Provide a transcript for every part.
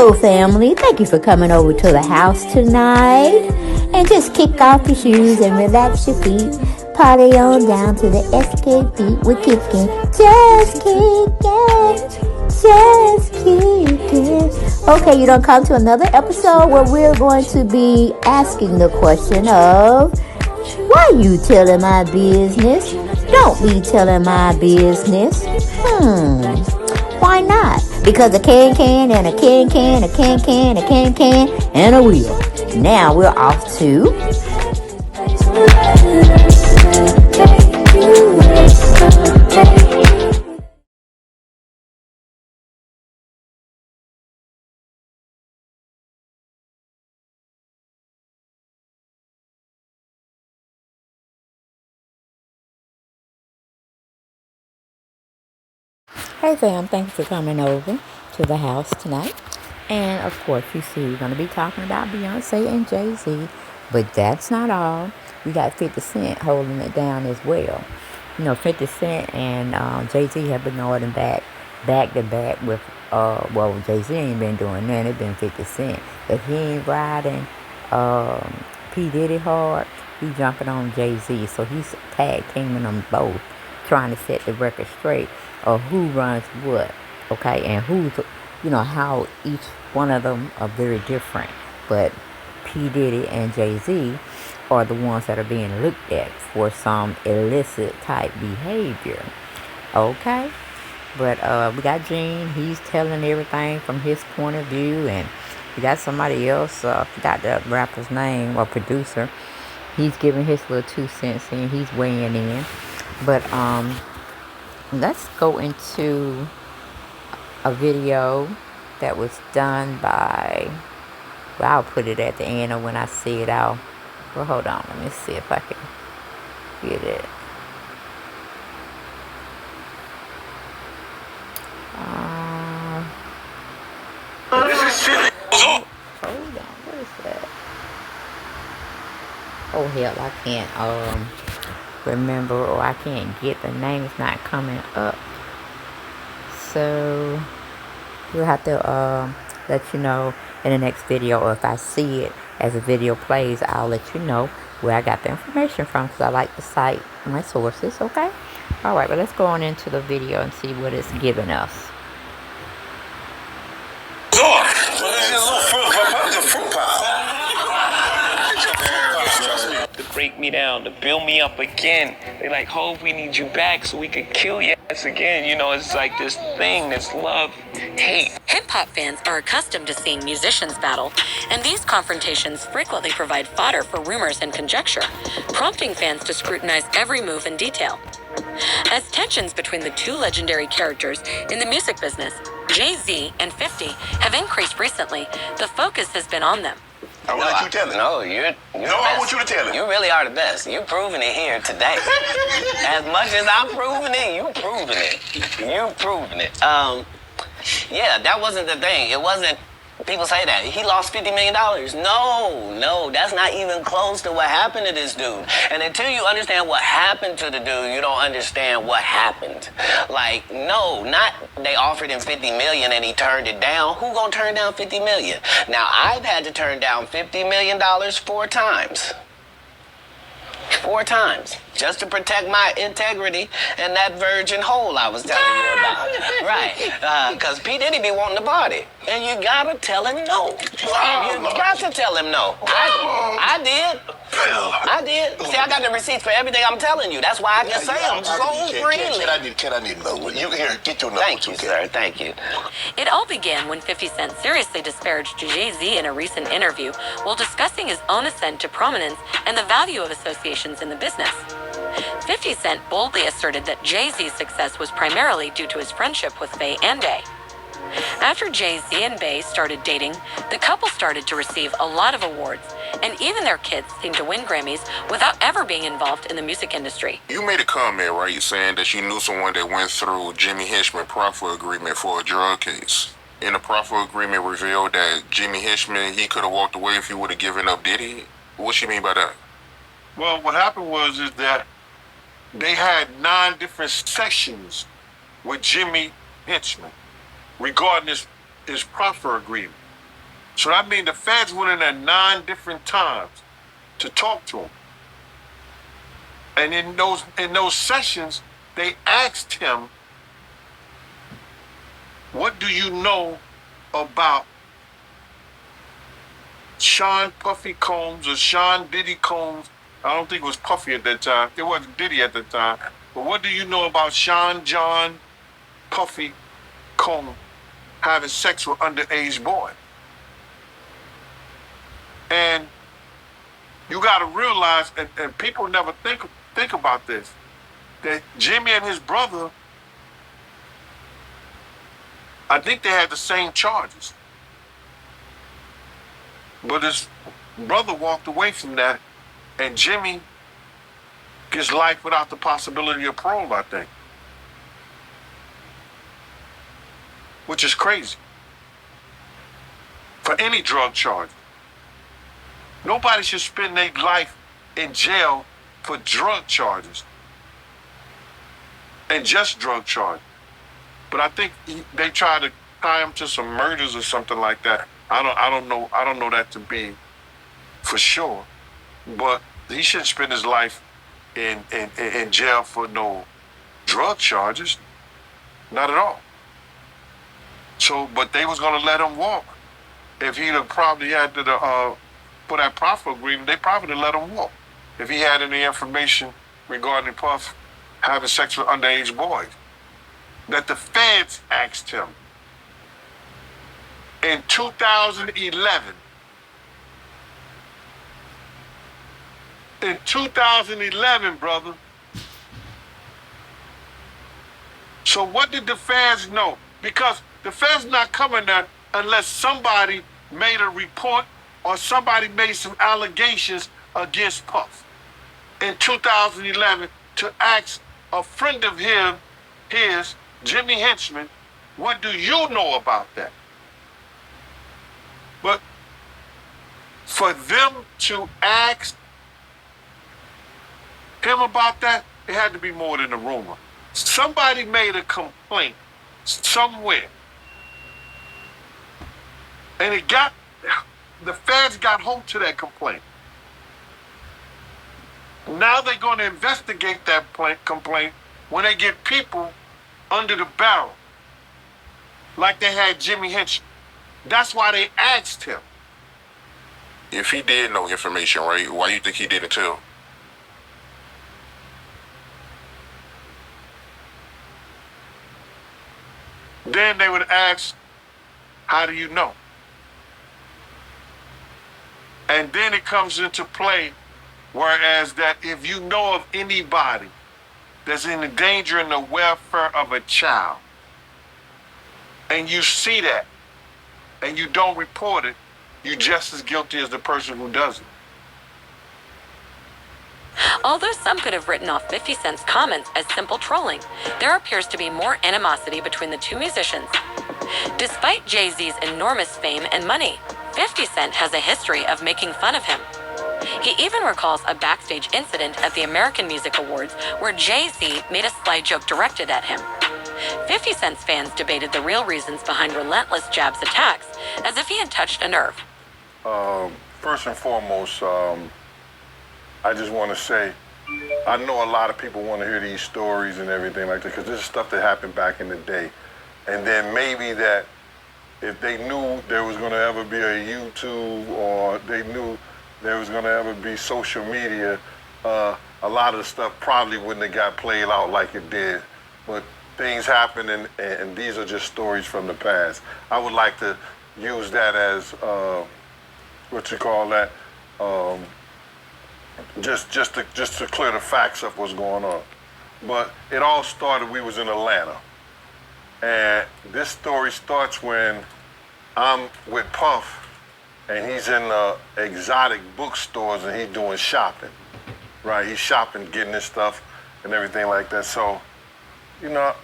Hello, family. Thank you for coming over to the house tonight. And just kick off your shoes and relax your feet. Party on down to the SK beat. We're kicking. Just kicking. Just kicking. Okay, you don't come to another episode where we're going to be asking the question of, why you telling my business? Don't be telling my business. Why not? Because a can and a can, a can, a can, and a wheel. Now we're off to... Hey fam, thanks for coming over to the house tonight. And of course, you see, we're going to be talking about Beyonce and Jay-Z. But that's not all. We got 50 Cent holding it down as well. You know, 50 Cent and Jay-Z have been going back to back with, well, Jay-Z ain't been doing that. It's been 50 Cent. If he ain't riding P. Diddy hard, he jumping on Jay-Z. So he's tag teaming them both, trying to set the record straight of who runs what, okay, and who's, you know, how each one of them are very different. But P. Diddy and Jay-Z are the ones that are being looked at for some illicit type behavior, okay? But we got Gene, he's telling everything from his point of view, and we got somebody else, I forgot the rapper's name or producer, he's giving his little 2 cents in, he's weighing in. But let's go into a video that was done by, well, I'll put it at the end, or when I see it, well, hold on, let me see if I can get it. Hold on, what is that? Oh, hell, I can't, remember, or I can't get the name, it's not coming up. So we'll have to let you know in the next video, or if I see it as the video plays, I'll let you know where I got the information from, because I like to cite my sources, okay? All right, but let's go on into the video and see what it's giving us. To break me down, to build me up again. They like, hope we need you back so we could kill your ass again. You know, it's like this thing, this love, hate. Hip-hop fans are accustomed to seeing musicians battle, and these confrontations frequently provide fodder for rumors and conjecture, prompting fans to scrutinize every move in detail. As tensions between the two legendary characters in the music business, Jay-Z and 50, have increased recently, the focus has been on them. I will let you tell it. No, you're I want you to tell it. You really are the best. You're proving it here today. As much as I'm proving it, you proving it. You proving it. Yeah, that wasn't the thing. It wasn't, people say that. He lost $50 million. No, that's not even close to what happened to this dude. And until you understand what happened to the dude, you don't understand what happened. Like, no, not they offered him $50 million and he turned it down. Who gonna turn down $50 million? Now, I've had to turn down $50 million 4 times. 4 times, just to protect my integrity and that virgin hole I was telling you about. Right, because P. Diddy be wanting to party, and you gotta tell him no. You got to tell him no. I did. See, I got the receipts for everything I'm telling you. That's why I can say them so freely. Can I need to know? You here, get your number. Thank you, sir. Thank you. It all began when 50 Cent seriously disparaged Jay-Z in a recent interview while discussing his own ascent to prominence and the value of associations in the business. 50 Cent boldly asserted that Jay-Z's success was primarily due to his friendship with Faye and Day. After Jay-Z and Bey started dating, the couple started to receive a lot of awards, and even their kids seemed to win Grammys without ever being involved in the music industry. You made a comment, right? You're saying that you knew someone that went through Jimmy Hinchman proffer agreement for a drug case. And the proffer agreement revealed that Jimmy Hinchman, he could have walked away if he would have given up Diddy. What you mean by that? Well, what happened was that they had 9 different sessions with Jimmy Hinchman regarding this proffer agreement. So that means the feds went in there 9 different times to talk to him. And in those sessions, they asked him, what do you know about Sean Puffy Combs or Sean Diddy Combs? I don't think it was Puffy at that time. It wasn't Diddy at the time. But what do you know about Sean John Puffy Combs having sex with underage boys? And you got to realize, and people never think about this, that Jimmy and his brother, I think they had the same charges. But his brother walked away from that, and Jimmy gets life without the possibility of parole, I think. Which is crazy. For any drug charge. Nobody should spend their life in jail for drug charges. And just drug charges. But I think they try to tie him to some murders or something like that. I don't know that to be for sure. But he shouldn't spend his life in jail for no drug charges. Not at all. So, but they was gonna let him walk. If he'd have probably had to for that proffer agreement, they probably would have let him walk. If he had any information regarding Puff having sex with underage boys. That the feds asked him in 2011. In 2011, brother. So what did the feds know? Because the feds not coming there unless somebody made a report or somebody made some allegations against Puff in 2011 to ask a friend of his, Jimmy Henchman, what do you know about that? But for them to ask him about that, it had to be more than a rumor. Somebody made a complaint somewhere. And the feds got hold to that complaint. Now they're going to investigate that complaint when they get people under the barrel, like they had Jimmy Henchman. That's why they asked him. If he did know information, right, why do you think he didn't tell? Then they would ask, how do you know? And then it comes into play, whereas that if you know of anybody that's in danger in the welfare of a child, and you see that, and you don't report it, you're just as guilty as the person who does it. Although some could have written off 50 Cent's comments as simple trolling, there appears to be more animosity between the two musicians. Despite Jay-Z's enormous fame and money, 50 Cent has a history of making fun of him. He even recalls a backstage incident at the American Music Awards where Jay-Z made a sly joke directed at him. 50 Cent's fans debated the real reasons behind relentless Jab's attacks, as if he had touched a nerve. First and foremost, I just want to say, I know a lot of people want to hear these stories and everything like that, because this is stuff that happened back in the day. And then maybe that if they knew there was going to ever be a YouTube, or they knew there was going to ever be social media, a lot of the stuff probably wouldn't have got played out like it did. But things happen, and these are just stories from the past. I would like to use that as, what you call that, just to clear the facts of what's going on. But it all started, we was in Atlanta. And this story starts when I'm with Puff, and he's in exotic bookstores, and he's doing shopping, right? He's shopping, getting his stuff and everything like that. So, you know,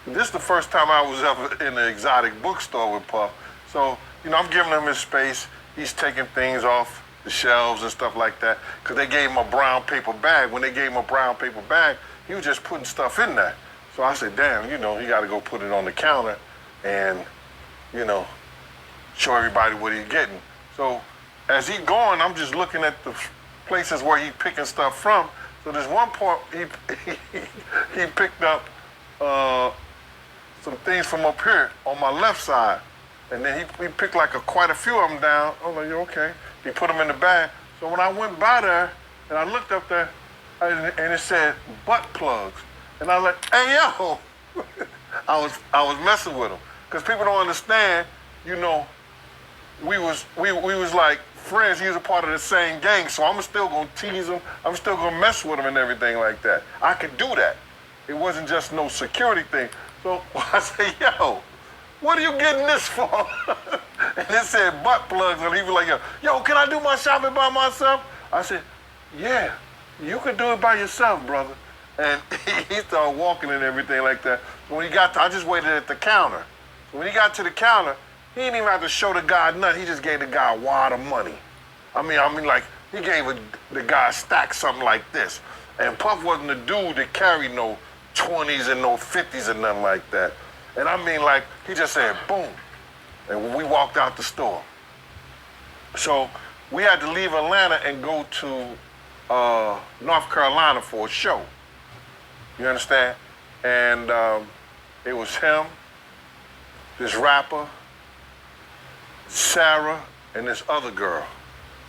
this is the first time I was ever in an exotic bookstore with Puff. So, you know, I'm giving him his space. He's taking things off the shelves and stuff like that, because they gave him a brown paper bag. When they gave him a brown paper bag, he was just putting stuff in there. So I said, damn, you know, he got to go put it on the counter and, you know, show everybody what he's getting. So as he going, I'm just looking at the places where he picking stuff from. So there's one part he picked up some things from up here on my left side. And then he picked like quite a few of them down. I was like, "You okay?" He put them in the bag. So when I went by there and I looked up there, and it said butt plugs. And I was like, "Hey, yo." I was messing with him. Because people don't understand, you know, we was like friends. He was a part of the same gang. So I'm still going to tease him. I'm still going to mess with him and everything like that. I could do that. It wasn't just no security thing. So I said, "Yo, what are you getting this for?" And it said butt plugs. And he was like, "Yo, can I do my shopping by myself?" I said, "Yeah, you can do it by yourself, brother." And he started walking and everything like that. When he got to, I just waited at the counter. So when he got to the counter, he didn't even have to show the guy nothing. He just gave the guy a wad of money. I mean, like, he gave the guy a stack something like this. And Puff wasn't the dude that carried no 20s and no 50s and nothing like that. And I mean, like, he just said, boom. And we walked out the store. So we had to leave Atlanta and go to North Carolina for a show. You understand? And it was him, this rapper, Sarah, and this other girl.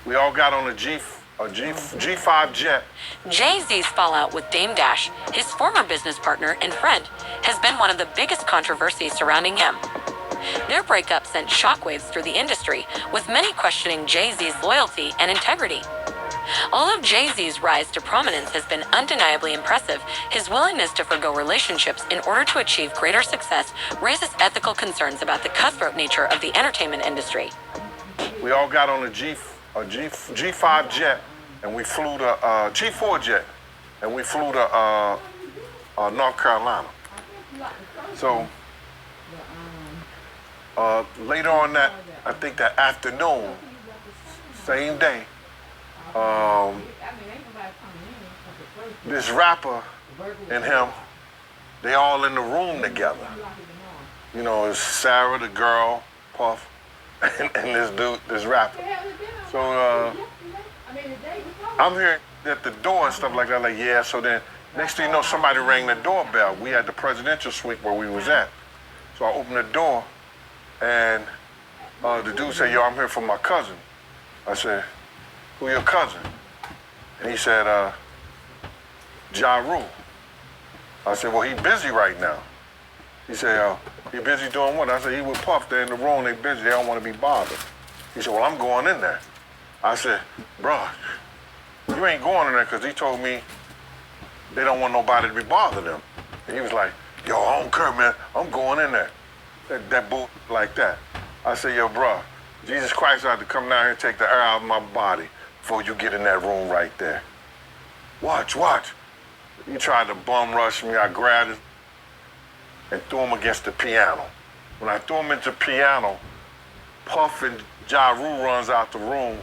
We all got on a G5 jet. Jay-Z's fallout with Dame Dash, his former business partner and friend, has been one of the biggest controversies surrounding him. Their breakup sent shockwaves through the industry, with many questioning Jay-Z's loyalty and integrity. Although Jay-Z's rise to prominence has been undeniably impressive, his willingness to forgo relationships in order to achieve greater success raises ethical concerns about the cutthroat nature of the entertainment industry. We all got on a G5 jet, and we flew to G4 jet, and we flew to North Carolina. So later on that, I think that afternoon, same day, this rapper and him, they all in the room together. You know, it's Sarah, the girl, Puff, and this dude, this rapper. So I'm here at the door and stuff like that, like, yeah. So then next thing you know, somebody rang the doorbell. We had the presidential suite where we was at. So I opened the door, and the dude said, "Yo, I'm here for my cousin." I said, "Who your cousin?" And he said, "Ja Rule." I said, "Well, he busy right now." He said, "He busy doing what?" I said, "He with Puff. They're in the room. They busy. They don't want to be bothered." He said, "Well, I'm going in there." I said, "Bro, you ain't going in there because he told me they don't want nobody to be bothering them." And he was like, "Yo, I don't care, man. I'm going in there." That bull like that. I said, "Yo, bro, Jesus Christ had to come down here and take the air out of my body before you get in that room right there. Watch. He tried to bum rush me. I grabbed him and threw him against the piano. When I threw him into the piano, Puff and Ja Rule runs out the room.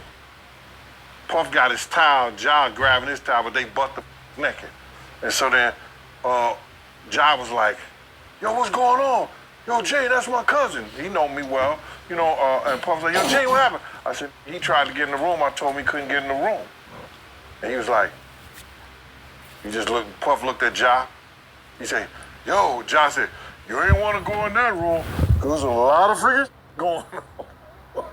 Puff got his towel, Ja grabbing his towel, but they butt the naked. And so then Ja was like, "Yo, what's going on? Yo, Jay, that's my cousin." He know me well, you know, and Puff was like, "Yo, Jay, what happened?" I said, "He tried to get in the room. I told him he couldn't get in the room." And he was like, Puff looked at Ja. He said, "Yo," Ja said, "You ain't want to go in that room because there's a lot of freaking going on."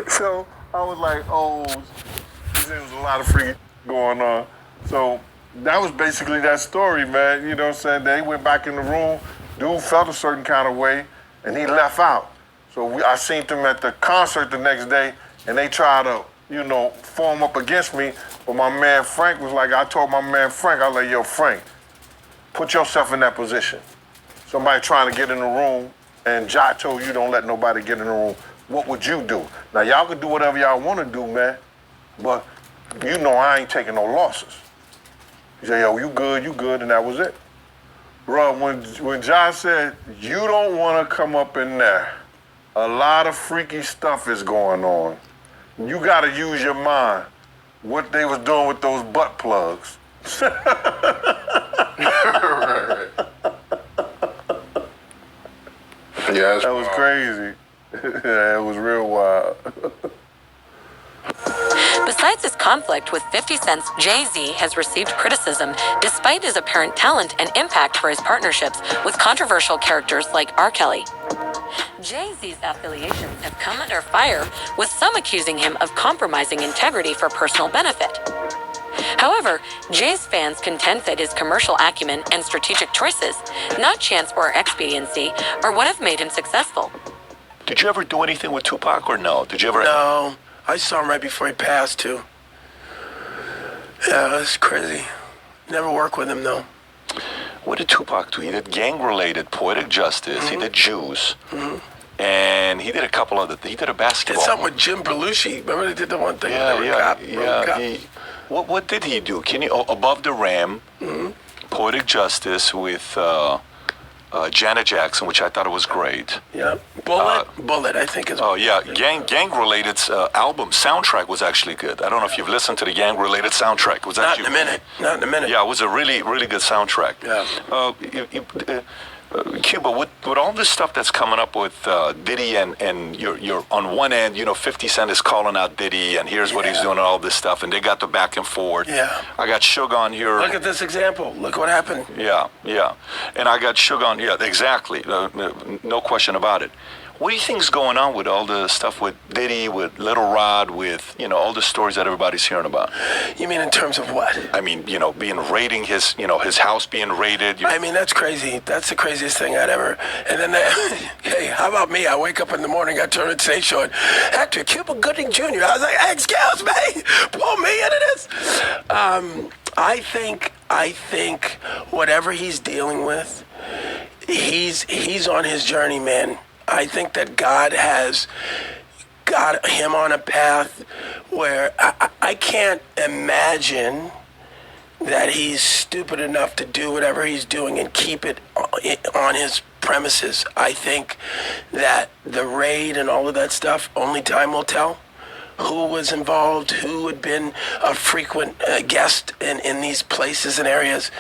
So I was like, "Oh," he said, "There was a lot of freaking going on." So that was basically that story, man. You know what I'm saying? They went back in the room. Dude felt a certain kind of way, and he left out. So I seen them at the concert the next day, and they tried to, you know, form up against me. But my man Frank was like, I told my man Frank, I was like, "Yo, Frank, put yourself in that position. Somebody trying to get in the room, and Ja told you don't let nobody get in the room. What would you do?" Now, y'all can do whatever y'all want to do, man, but you know I ain't taking no losses. He said, "Yo, you good," and that was it. Bro, when Ja said, "You don't want to come up in there, a lot of freaky stuff is going on. You got to use your mind." What they was doing with those butt plugs. Right. Yeah, That was crazy. Yeah, it was real wild. Besides his conflict with 50 Cent's Jay-Z has received criticism despite his apparent talent and impact for his partnerships with controversial characters like R. Kelly. Jay-Z's affiliations have come under fire, with some accusing him of compromising integrity for personal benefit. However, Jay's fans contend that his commercial acumen and strategic choices, not chance or expediency, are what have made him successful. Did you ever do anything with Tupac or no? Did you ever? No, I saw him right before he passed too. Yeah, that's crazy. Never worked with him though. What did Tupac do? He did gang-related Poetic Justice. He did Jews. And he did a couple other things. He did a basketball. Did something with Jim Belushi. Remember they did the one thing? Yeah. What did he do? Can you Above the Ram, Poetic Justice with Janet Jackson, which I thought it was great. Yeah, Bullet, I think is. Oh yeah, gang-related album soundtrack was actually good. I don't know if you've listened to the gang-related soundtrack. It was Not actually in a minute. Yeah, it was a really good soundtrack. Yeah. Cuba, with all this stuff that's coming up with Diddy and you're on one end, 50 Cent is calling out Diddy and here's what he's doing and all this stuff, and they got the back and forth. Yeah. I got Suge on here. Look at this example. Look what happened. Yeah. And I got Suge on, exactly. No question about it. What do you think's going on with all the stuff with Diddy, with Little Rod, with, all the stories that everybody's hearing about? You mean in terms of what? I mean, being raiding his house being raided. I mean, that's crazy. That's the craziest thing I'd ever. And then, hey, how about me? I wake up in the morning, I turn on the Today Show, and actor Cuba Gooding Jr. I was like, excuse me, pull me into this. I think whatever he's dealing with, he's on his journey, man. I think that God has got him on a path where I can't imagine that he's stupid enough to do whatever he's doing and keep it on his premises. I think that the raid and all of that stuff, only time will tell who was involved, who had been a frequent guest in these places and areas.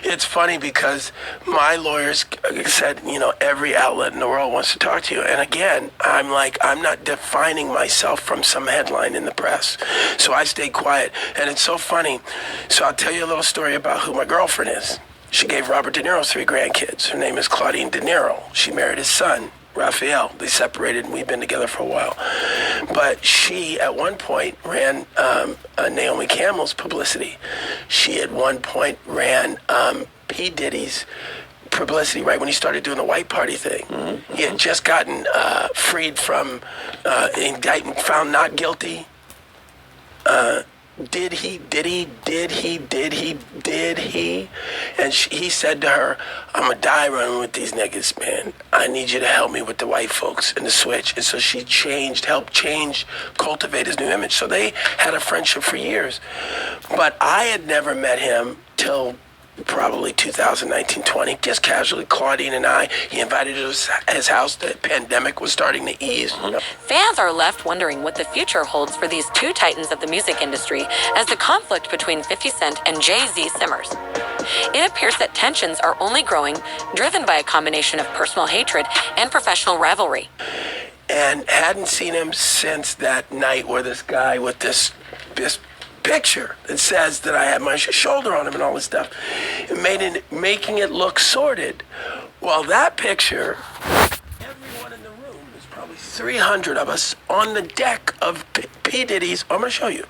It's funny because my lawyers said, every outlet in the world wants to talk to you. And again, I'm like, I'm not defining myself from some headline in the press. So I stay quiet. And it's so funny. So I'll tell you a little story about who my girlfriend is. She gave Robert De Niro 3 grandkids. Her name is Claudine De Niro. She married his son, Raphael. They separated and we've been together for a while. But she, at one point, ran Naomi Campbell's publicity. She, at one point, ran P. Diddy's publicity right when he started doing the white party thing. He had just gotten freed from indictment, found not guilty. Did he? And he said to her, I'm going to die running with these niggas, man. I need you to help me with the white folks and the switch. And so she helped cultivate his new image. So they had a friendship for years. But I had never met him till probably 2019-20, just casually, Claudine and I. He invited us to his house. The pandemic was starting to ease. Fans are left wondering what the future holds for these two titans of the music industry as the conflict between 50 Cent and Jay-Z simmers. It appears that tensions are only growing, driven by a combination of personal hatred and professional rivalry. And hadn't seen him since that night where this guy with this picture that says that I had my shoulder on him and all this stuff, making it look sordid. Well, that picture, everyone in the room, there's probably 300 of us on the deck of P. Diddy's, I'm going to show you,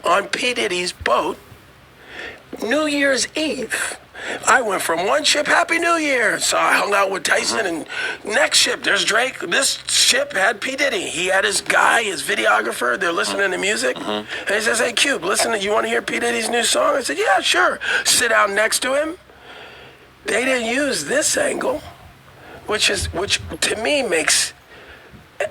on P. Diddy's boat, New Year's Eve. I went from one ship, Happy New Year. So I hung out with Tyson, and next ship, there's Drake. This ship had P. Diddy. He had his guy, his videographer. They're listening to music. And he says, hey, Cube, listen, you want to hear P. Diddy's new song? I said, yeah, sure. Sit down next to him. They didn't use this angle, which to me makes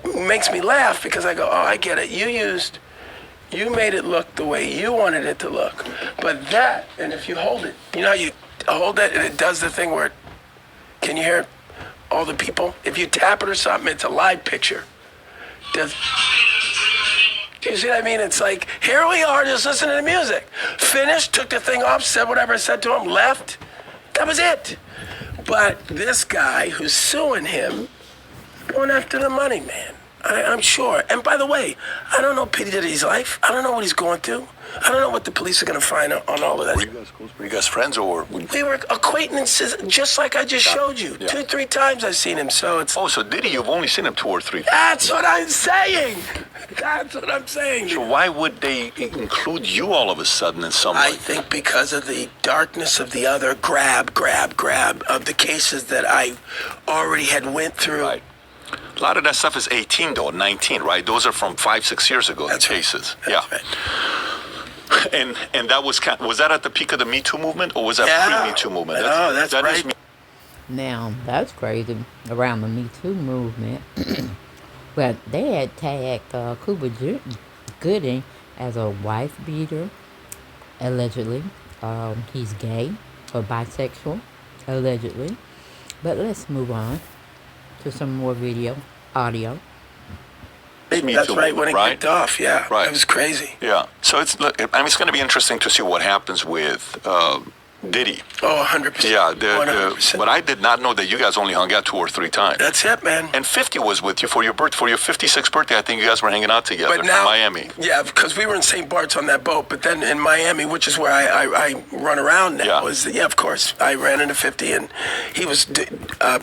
me laugh because I go, oh, I get it. You made it look the way you wanted it to look. But that, and if you hold it, you know how you hold it and it does the thing where, can you hear all the people? If you tap it or something, it's a live picture. Do you see what I mean? It's like, here we are just listening to music. Finished, took the thing off, said whatever I said to him, left. That was it. But this guy who's suing him Going after the money, man. I'm sure. And by the way, I don't know P. Diddy's life. I don't know what he's going through. I don't know what the police are going to find on all of that. Were you guys close? Were you guys friends or? We were acquaintances, just like I just showed you. Yeah. 2-3 times I've seen him, so it's... Oh, so Diddy, you've only seen him 2 or 3 times. That's what I'm saying. That's what I'm saying. So why would they include you all of a sudden in some I way? think because of the darkness of the other grab of the cases that I already had went through. Right. A lot of that stuff is 18 though, 19, right? Those are from 5-6 years ago. That's the right. cases. That's yeah. right. And that was that at the peak of the Me Too movement, or was that pre-Me Too movement? That's that right. is me- Now, that's crazy. Around the Me Too movement, but they had tagged Cuba Gooding as a wife beater, allegedly. He's gay or bisexual, allegedly. But let's move on to some more audio. Me That's Too right, when movement, it right? kicked off, yeah. Right. It was crazy. Yeah. So it's going to be interesting to see what happens with Diddy. Oh, 100%. Yeah. 100%. But I did not know that you guys only hung out 2 or 3 times. That's it, man. And 50 was with you for your 56th birthday. I think you guys were hanging out together But now, in Miami. Yeah, because we were in St. Bart's on that boat, but then in Miami, which is where I run around now, of course, I ran into 50, and he was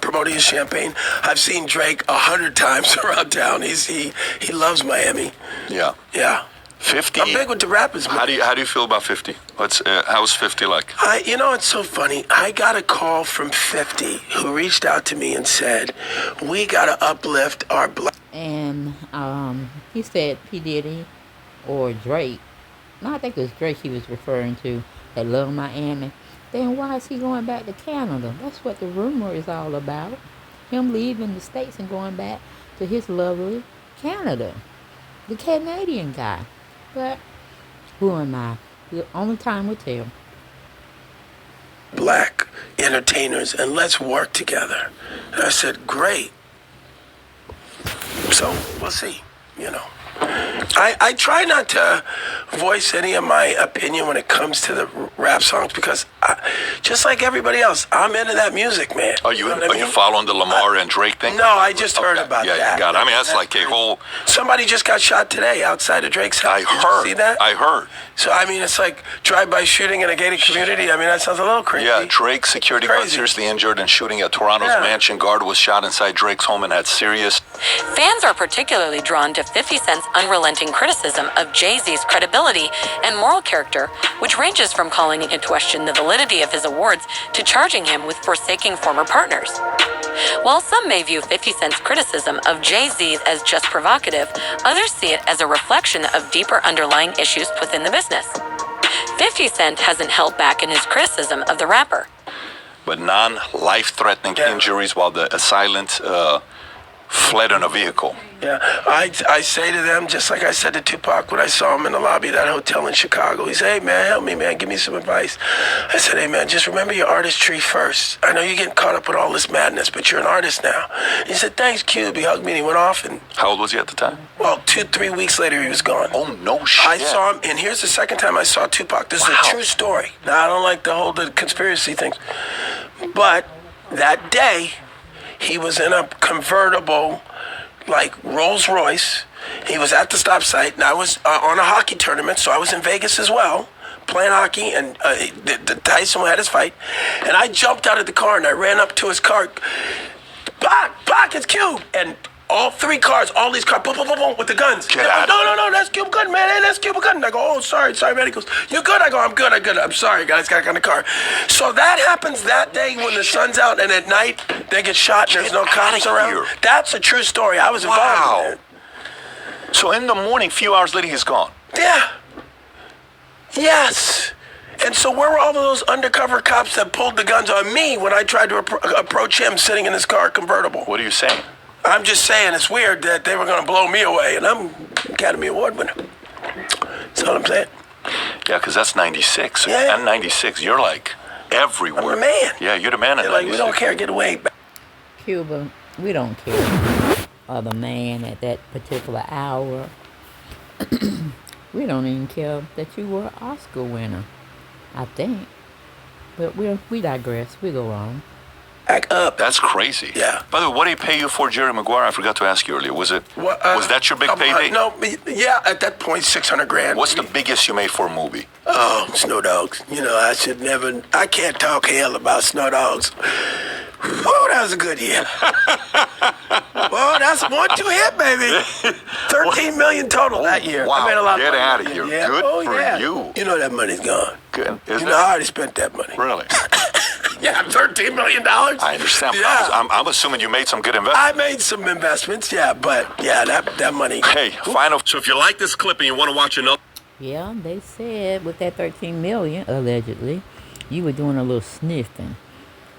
promoting his champagne. I've seen Drake 100 times around town. He loves Miami. Yeah. Yeah. 50. I'm big with the rappers, man. How do you feel about 50? How's 50 like? It's so funny. I got a call from 50 who reached out to me and said, "We gotta uplift our black." And he said P. Diddy or Drake. No, I think it was Drake he was referring to that love Miami. Then why is he going back to Canada? That's what the rumor is all about. Him leaving the States and going back to his lovely Canada. The Canadian guy. But who am I? The only time will tell. Black entertainers, and let's work together. And I said, great. So we'll see, I try not to voice any of my opinion when it comes to the rap songs because, just like everybody else, I'm into that music, man. Are you following the Lamar and Drake thing? No, I just heard about that. Yeah, you got it. I mean, that's like a whole... Somebody just got shot today outside of Drake's house. I heard. Did you see that? I heard. So, I mean, it's like drive-by shooting in a gated community. I mean, that sounds a little crazy. Yeah, Drake's security guard seriously injured in shooting at Toronto's mansion. Guard was shot inside Drake's home and had serious... Fans are particularly drawn to 50 Cent's unrelenting criticism of Jay-Z's credibility and moral character, which ranges from calling into question the validity of his awards to charging him with forsaking former partners. While some may view 50 Cent's criticism of Jay-Z as just provocative, others see it as a reflection of deeper underlying issues within the business. 50 Cent hasn't held back in his criticism of the rapper. But non-life-threatening injuries while the assailant fled in a vehicle. Yeah, I say to them, just like I said to Tupac when I saw him in the lobby of that hotel in Chicago, he said, "Hey, man, help me, man, give me some advice." I said, "Hey, man, just remember your artistry first. I know you're getting caught up with all this madness, but you're an artist now." He said, "Thanks, Cube." He hugged me and he went off. And how old was he at the time? Well, 2-3 weeks later, he was gone. Oh, no shit. I saw him, and here's the second time I saw Tupac. This is a true story. Now, I don't like the conspiracy things, but that day, he was in a convertible, like Rolls Royce. He was at the stop sign, and I was on a hockey tournament, so I was in Vegas as well, playing hockey, and the Tyson had his fight. And I jumped out of the car, and I ran up to his car. Bach, it's Cube! And all 3 cars, all these cars, boom, boom, boom, boom, with the guns. Get out. No, that's Cube Good, man. Hey, that's Cube Good. And I go, "Oh, sorry, man." He goes, "You good?" I go, I'm good. I'm sorry, guys. Got in the car. So that happens that day when the sun's out, and at night they get shot and there's no cops around. Here. That's a true story. I was involved in it. So in the morning, few hours later, he's gone. Yeah. Yes. And so where were all of those undercover cops that pulled the guns on me when I tried to approach him sitting in his car convertible? What are you saying? I'm just saying it's weird that they were going to blow me away, and I'm Academy Award winner. That's all I'm saying. Yeah, because that's 96. So Yeah. at 96, you're like everywhere. I'm the man. Yeah, you're the man at They're like, 96. "We don't care, get away." Cuba, we don't care. Or the man at that particular hour. We don't even care that you were an Oscar winner, I think. But we digress. We go on. back up. That's crazy. Yeah. By the way, what did he pay you for, Jerry Maguire? I forgot to ask you earlier. Was that your big payday? No, yeah, at that point, $600,000. What's the biggest you made for a movie? Oh, Snow Dogs. I can't talk hell about Snow Dogs. Whoa, that was a good year. Well, that's 1-2 hit, baby. 13 million total that year. Wow, I made a lot get of money. out of here. Yeah. Good for you. You know that money's gone. Good. You know, I already spent that money. Really? Yeah, $13 million. I understand. Yeah. I'm assuming you made some good investments. I made some investments, yeah, but yeah, that money. Hey, final. So if you like this clip and you want to watch another. Yeah, they said with that 13 million, allegedly, you were doing a little sniffing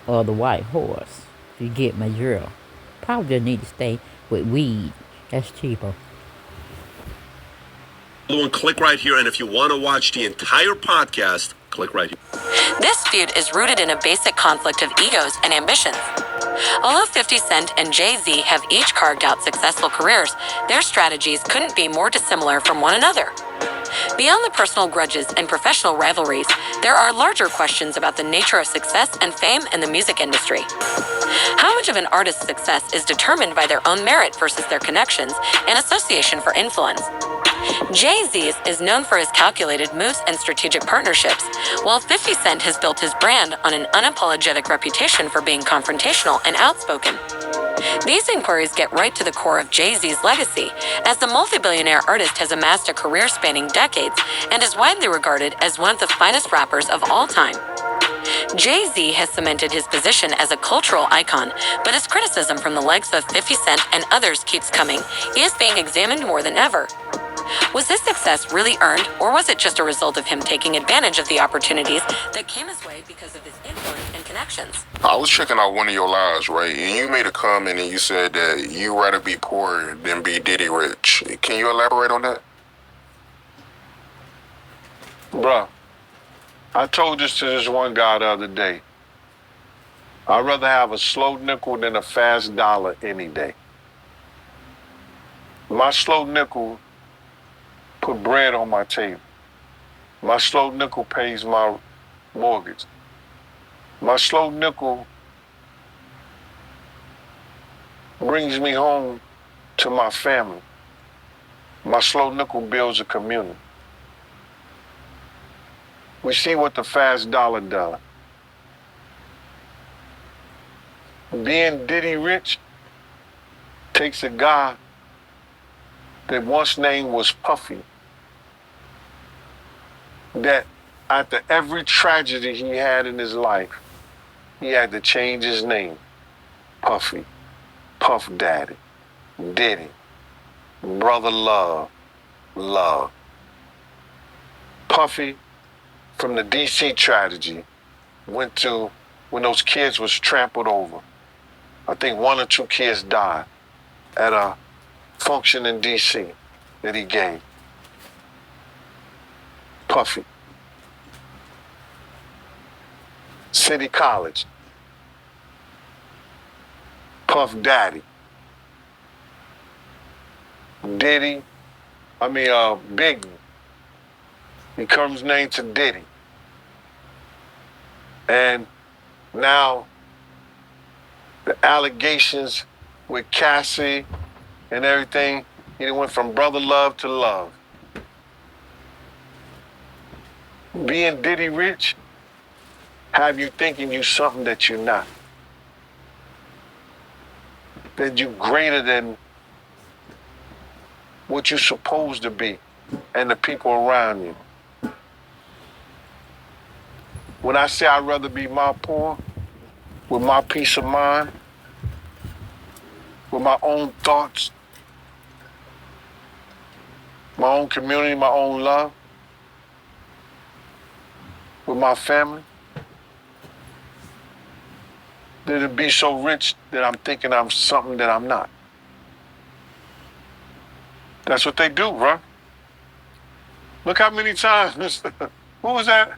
of the white horse. You get my drill. Probably just need to stay with weed. That's cheaper. Click right here, and if you want to watch the entire podcast, click right here. This feud is rooted in a basic conflict of egos and ambitions. Although 50 Cent and Jay-Z have each carved out successful careers, their strategies couldn't be more dissimilar from one another. Beyond the personal grudges and professional rivalries, there are larger questions about the nature of success and fame in the music industry. How much of an artist's success is determined by their own merit versus their connections and association for influence? Jay-Z is known for his calculated moves and strategic partnerships, while 50 Cent has built his brand on an unapologetic reputation for being confrontational and outspoken. These inquiries get right to the core of Jay-Z's legacy, as the multi-billionaire artist has amassed a career spanning decades and is widely regarded as one of the finest rappers of all time. Jay-Z has cemented his position as a cultural icon, but as criticism from the likes of 50 Cent and others keeps coming, he is being examined more than ever. Was this success really earned, or was it just a result of him taking advantage of the opportunities that came his way because of his influence and connections? I was checking out one of your lives, right? And you made a comment and you said that you rather be poor than be Diddy rich. Can you elaborate on that? Bruh, I told this to this one guy the other day. I'd rather have a slow nickel than a fast dollar any day. My slow nickel put bread on my table. My slow nickel pays my mortgage. My slow nickel brings me home to my family. My slow nickel builds a community. We see what the fast dollar does. Being Diddy rich takes a guy that once name was Puffy, that after every tragedy he had in his life, he had to change his name. Puffy, Puff Daddy, Diddy, Brother Love, Love. Puffy, from the DC tragedy, went to when those kids was trampled over. I think 1 or 2 kids died at a function in DC that he gave. Puffy. City College. Puff Daddy. Diddy. Biggie. He comes named to Diddy. And now the allegations with Cassie and everything, he went from brother love to love. Being Diddy rich have you thinking you something that you're not. That you greater than what you're supposed to be and the people around you. When I say I'd rather be my poor, with my peace of mind, with my own thoughts, my own community, my own love, with my family, than to be so rich that I'm thinking I'm something that I'm not. That's what they do, bro. Look how many times, who was that?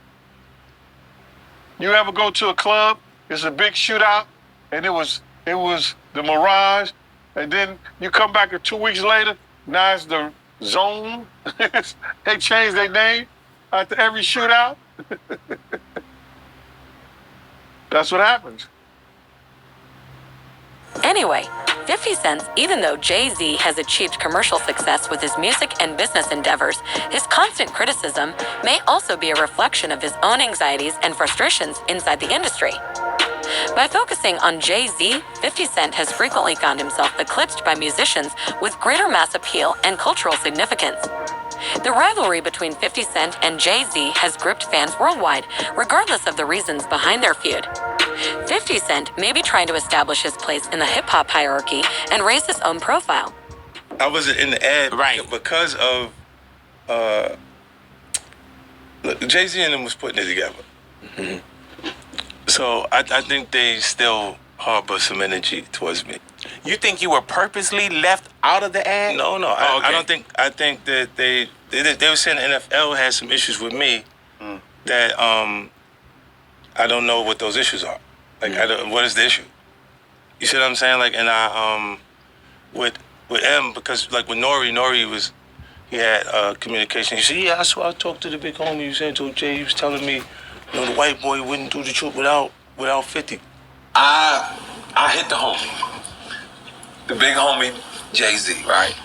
You ever go to a club, it's a big shootout, and it was the Mirage, and then you come back 2 weeks later, now it's the Zone. They changed their name after every shootout. That's what happens. Anyway, 50 Cent, even though Jay-Z has achieved commercial success with his music and business endeavors, his constant criticism may also be a reflection of his own anxieties and frustrations inside the industry. By focusing on Jay-Z, 50 Cent has frequently found himself eclipsed by musicians with greater mass appeal and cultural significance. The rivalry between 50 Cent and Jay-Z has gripped fans worldwide, regardless of the reasons behind their feud. 50 Cent may be trying to establish his place in the hip-hop hierarchy and raise his own profile. I wasn't in the ad because of Jay-Z and them was putting it together. Mm-hmm. So I think they still harbor some energy towards me. You think you were purposely left out of the ad? No. Oh, okay. I don't think. I think that they were saying the NFL had some issues with me that I don't know what those issues are. Like, what is the issue? You see what I'm saying? Like, and I with M, because like with Nori he had communication. He said, yeah, I swear I talked to the big homie. He said to Jay, he was telling me, you know, the white boy wouldn't do the truth without 50. I hit the homie, the big homie Jay-Z, right?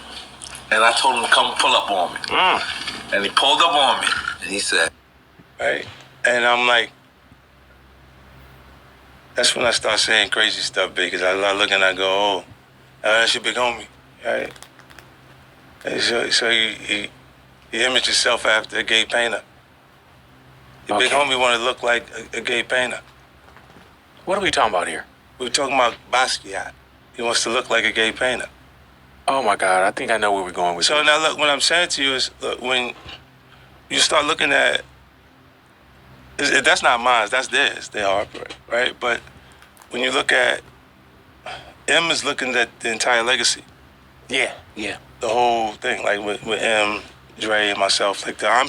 And I told him to come pull up on me. And he pulled up on me, and he said, right? And I'm like, that's when I start saying crazy stuff, because I look and I go, oh, that's your big homie, right? And so he imaged himself after a gay painter. Your big homie want to look like a gay painter. what are we talking about here? We're talking about Basquiat. He wants to look like a gay painter. Oh my God, I think I know where we're going with So this. now look, what I'm saying to you is, look, when you start looking at, that's not mine, that's theirs, they operate, right? But when you look at, M is looking at the entire legacy. Yeah. The whole thing, like with M, Dre, and myself, like that.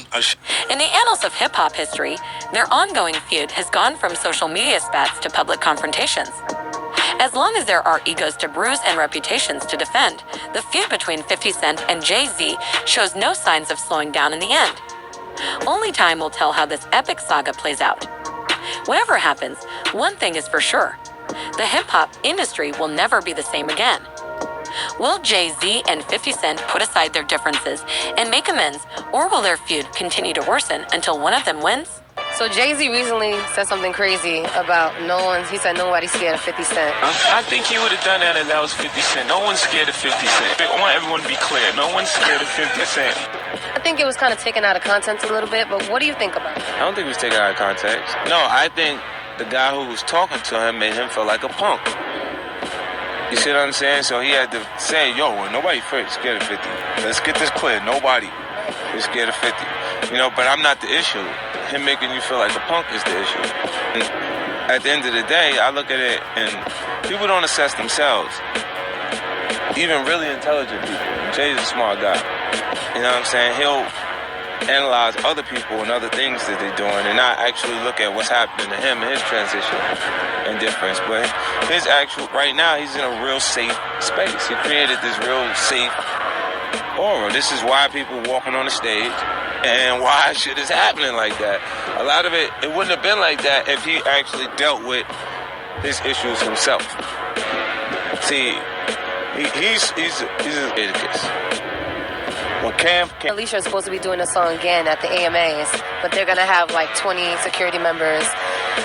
In the annals of hip-hop history, their ongoing feud has gone from social media spats to public confrontations. As long as there are egos to bruise and reputations to defend, the feud between 50 Cent and Jay-Z shows no signs of slowing down in the end. Only time will tell how this epic saga plays out. Whatever happens, one thing is for sure. The hip-hop industry will never be the same again. Will Jay-Z and 50 Cent put aside their differences and make amends, or will their feud continue to worsen until one of them wins? So Jay-Z recently said something crazy about he said nobody's scared of 50 Cent. I think he would have done that if that was 50 Cent. No one's scared of 50 Cent. I want everyone to be clear. No one's scared of 50 Cent. I think it was kind of taken out of context a little bit, but what do you think about it? I don't think it was taken out of context. No, I think the guy who was talking to him made him feel like a punk. You see what I'm saying? So he had to say, yo, well, nobody scared of 50. Let's get this clear. Nobody is scared of 50. You know, but I'm not the issue. Him making you feel like a punk is the issue. And at the end of the day, I look at it and people don't assess themselves. Even really intelligent people. Jay's a smart guy. You know what I'm saying? He'll analyze other people and other things that they're doing and not actually look at what's happening to him and his transition and difference. But right now, he's in a real safe space. He created this real safe aura. This is why people walking on the stage and why shit is happening like that. A lot of it wouldn't have been like that if he actually dealt with his issues himself. See, he's an idiot. Well, Alicia is supposed to be doing a song again at the AMAs, but they're gonna have like 20 security members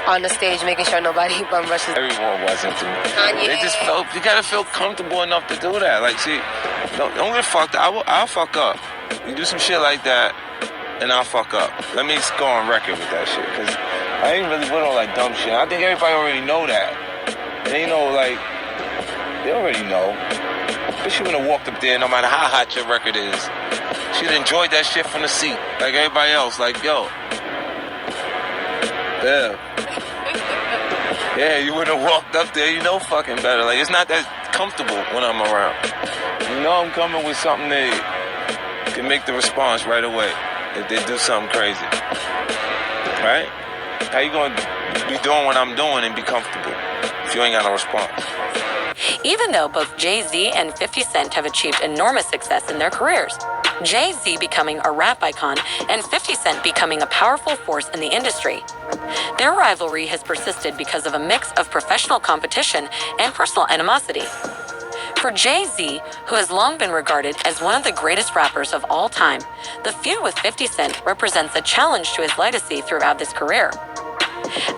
on the stage making sure nobody bum rushes. Everyone wasn't to me. Kanye. They just you gotta feel comfortable enough to do that. Like, see, don't get fucked up. I'll fuck up. You do some shit like that, and I'll fuck up. Let me go on record with that shit, because I ain't really with all that dumb shit. I think everybody already know that. They know, like, they already know. But she wouldn't have walked up there no matter how hot your record is. She'd enjoyed that shit from the seat, like everybody else. Like, yo. Yeah, you wouldn't have walked up there, you know fucking better. Like, it's not that comfortable when I'm around. You know I'm coming with something that can make the response right away if they do something crazy. Right? How you gonna be doing what I'm doing and be comfortable if you ain't got no response? Even though both Jay-Z and 50 Cent have achieved enormous success in their careers, Jay-Z becoming a rap icon and 50 Cent becoming a powerful force in the industry, Their rivalry has persisted because of a mix of professional competition and personal animosity. For Jay-Z, who has long been regarded as one of the greatest rappers of all time, the feud with 50 Cent represents a challenge to his legacy throughout his career.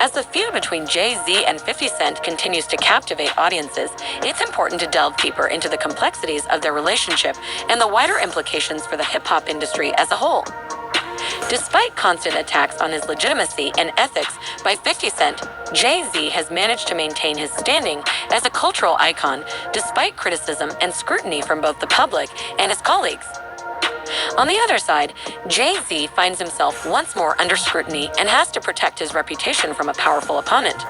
As the feud between Jay-Z and 50 Cent continues to captivate audiences, it's important to delve deeper into the complexities of their relationship and the wider implications for the hip-hop industry as a whole. Despite constant attacks on his legitimacy and ethics by 50 Cent, Jay-Z has managed to maintain his standing as a cultural icon despite criticism and scrutiny from both the public and his colleagues. On the other side, Jay-Z finds himself once more under scrutiny and has to protect his reputation from a powerful opponent.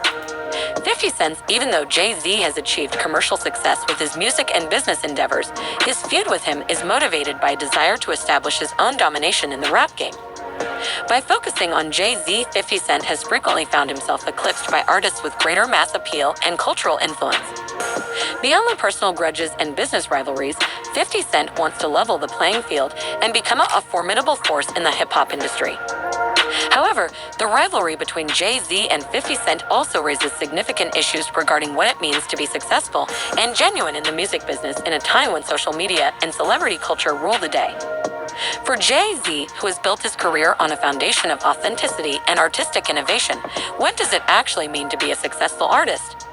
50 Cent, even though Jay-Z has achieved commercial success with his music and business endeavors, his feud with him is motivated by a desire to establish his own domination in the rap game. By focusing on Jay-Z, 50 Cent has frequently found himself eclipsed by artists with greater mass appeal and cultural influence. Beyond the personal grudges and business rivalries, 50 Cent wants to level the playing field and become a formidable force in the hip-hop industry. However, the rivalry between Jay-Z and 50 Cent also raises significant issues regarding what it means to be successful and genuine in the music business in a time when social media and celebrity culture rule the day. For Jay-Z, who has built his career on a foundation of authenticity and artistic innovation, what does it actually mean to be a successful artist?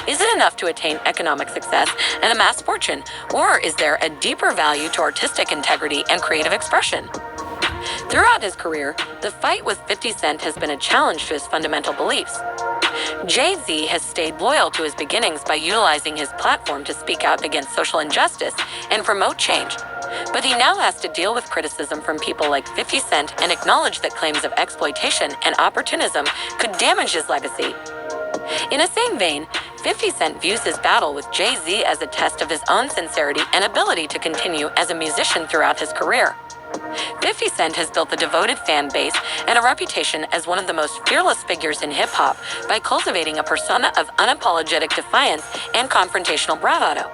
Is it enough to attain economic success and amass fortune, or is there a deeper value to artistic integrity and creative expression? Throughout his career, the fight with 50 Cent has been a challenge to his fundamental beliefs. Jay-Z has stayed loyal to his beginnings by utilizing his platform to speak out against social injustice and promote change. But he now has to deal with criticism from people like 50 Cent and acknowledge that claims of exploitation and opportunism could damage his legacy. In the same vein, 50 Cent views his battle with Jay-Z as a test of his own sincerity and ability to continue as a musician throughout his career. 50 Cent has built a devoted fan base and a reputation as one of the most fearless figures in hip-hop by cultivating a persona of unapologetic defiance and confrontational bravado.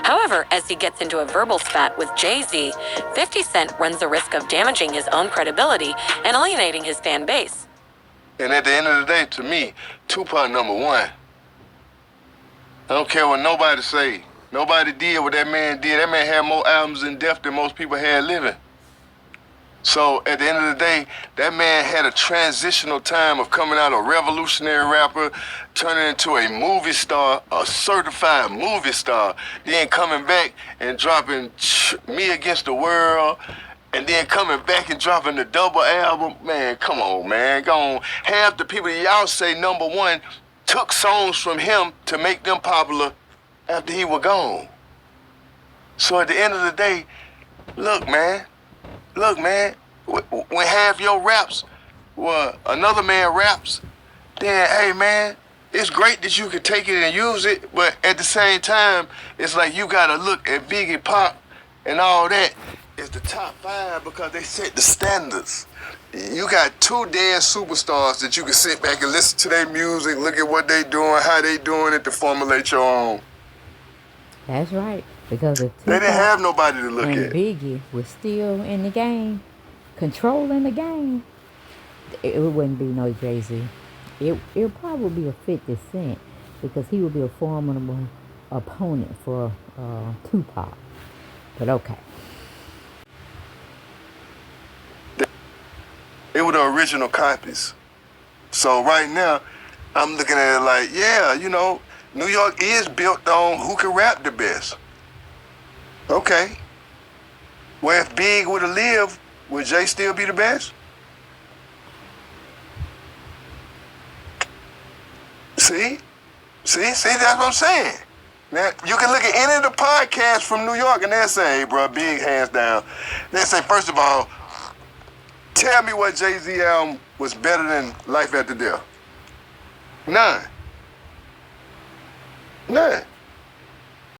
However, as he gets into a verbal spat with Jay-Z, 50 Cent runs the risk of damaging his own credibility and alienating his fan base. And at the end of the day, to me, Tupac number one. I don't care what nobody say. Nobody did what that man did. That man had more albums in death than most people had living. So at the end of the day, that man had a transitional time of coming out a revolutionary rapper, turning into a movie star, a certified movie star, then coming back and dropping Me Against the World, and then coming back and dropping the double album. Man, come on, man. Go on. Half the people y'all say number one took songs from him to make them popular after he was gone. So at the end of the day, look, man, when half your raps, well, another man raps, then, hey, man, it's great that you can take it and use it, but at the same time, it's like you got to look at Biggie, Pop, and all that as the top five because they set the standards. You got two dead superstars that you can sit back and listen to their music, look at what they doing, how they doing it to formulate your own. That's right. Because if they didn't have nobody to look and at. Biggie was still in the game, controlling the game, it wouldn't be no Jay-Z. It would probably be a 50 Cent because he would be a formidable opponent for Tupac. But okay. They were the original copies. So right now, I'm looking at it like, yeah, you know, New York is built on who can rap the best. Okay. Well, if Big would have lived, would Jay still be the best? See, that's what I'm saying. Now, you can look at any of the podcasts from New York and they'll say, hey, bro, Big hands down. They'll say, first of all, tell me what Jay-Z album was better than Life After Death. None.